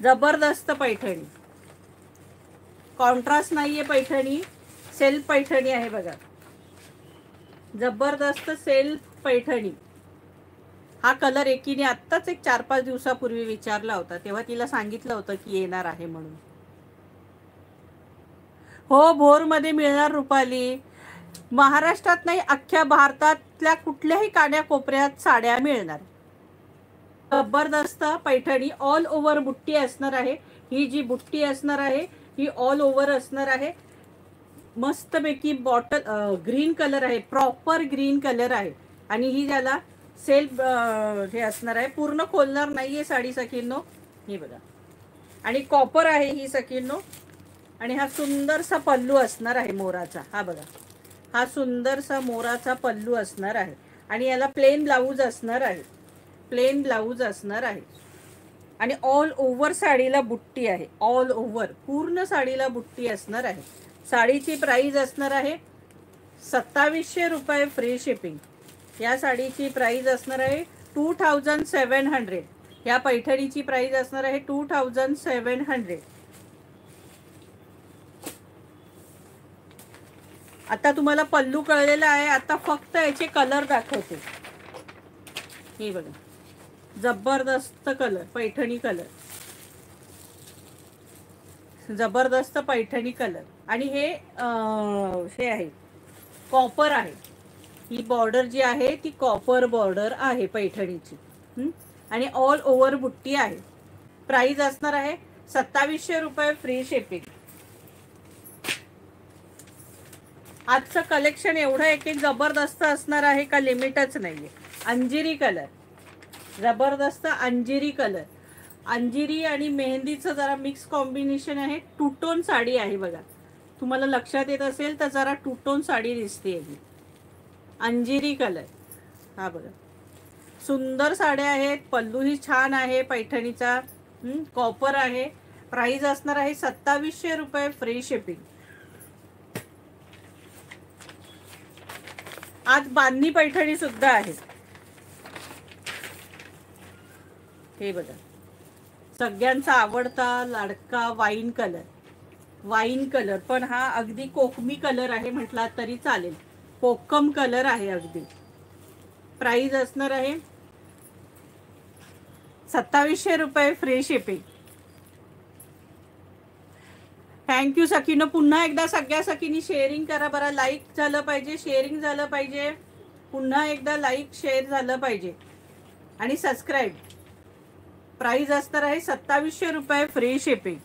जबरदस्त पैठणी, कॉन्ट्रास्ट नाहीये पैठणी, सेल्फ पैठणी आहे बघा, जबरदस्त सेल्फ पैठणी. हा कलर एकीने आत्ताच एक 4-5 दिवसापूर्वी विचारला होता, तेव्हा तिला सांगितलं होतं की येणार आहे म्हणून. हो, भोरमध्ये मिळणार रुपाली. महाराष्ट्रात नाही, अख्ख्या भारतातल्या कुठल्याही कान्याकोपऱ्यात साड्या मिळणार. जबरदस्त पैठणी, ऑल ओव्हर बुट्टी असणार आहे. ही जी बुट्टी असणार आहे ही ऑल ओव्हर असणार आहे. मस्तपैकी बॉटल ग्रीन कलर आहे, प्रॉपर ग्रीन कलर आहे. आणि ही ज्याला सेल्फ हे असणार आहे, पूर्ण खोलणार नाहीये साडी सखींनो, हे बघा. आणि कॉपर आहे ही सखींनो. आणि हा सुंदरसा पल्लू असणार आहे मोराचा, हा बघा, हा सुंदरसा मोराचा पल्लू असणार आहे. आणि याला प्लेन ब्लाऊज असणार आहे, प्लेन ब्लाऊज असणार आहे. आणि ऑल ओव्हर साडीला बुट्टी आहे, ऑल ओव्हर पूर्ण साडीला बुट्टी असणार आहे. साडीची प्राइस असणार आहे 2700 रुपये फ्री शिपिंग. या साडीची प्राइस असणार आहे 2700. या पैठणीची प्राइस असणार आहे 2700. आता तुम्हाला पल्लू कळलेला आहे, आता फक्त याचे कलर दाखवते. हे बघा, जबरदस्त कलर, पैठणी कलर, जबरदस्त पैठणी कलर. आणि हे आहे कॉपर आहे. ही बॉर्डर जी आहे ती कॉपर बॉर्डर आहे पैठणीची. आणि ऑल ओव्हर बुट्टी आहे. प्राइस असणार आहे 2700 रुपये फ्री शिपिंग. आजचं कलेक्शन एवढं एक एक जबरदस्त असणार आहे का लिमिटच नाहीये. अंजिरी कलर, जबरदस्त अंजिरी कलर, अंजिरी आणि मेहंदीचं जरा मिक्स कॉम्बिनेशन आहे. टू टोन साडी आहे बघा, तुम्हाला लक्षात येत असेल तर जरा टू टोन साडी दिसते. अंजिरी कलर, हा बघा, सुंदर साड्या आहेत. पल्लूही छान आहे पैठणीचा, कॉपर आहे. प्राइस असणार आहे 2700 रुपये फ्री शिपिंग. आज बांधणी पैठणी सुद्धा आहे. हे बघा, सगळ्यांचा आवडता लाडका वाईन कलर, वाईन कलर, पण हा अगदी कोकमी कलर आहे म्हटला तरी चालेल, कोकम कलर आहे अगदी. प्राइस असणार आहे 2700 रुपये फ्री शिपिंग. थँक्यू सखीनो. पुन्हा एकदा सगळ्या सखीनी शेअरिंग करा बरं, लाईक झालं पाहिजे, शेअरिंग झालं पाहिजे, पुन्हा एकदा लाईक शेअर झालं पाहिजे आणि सबस्क्राईब. प्राइस असणार आहे 2700 रुपये फ्री शिपिंग.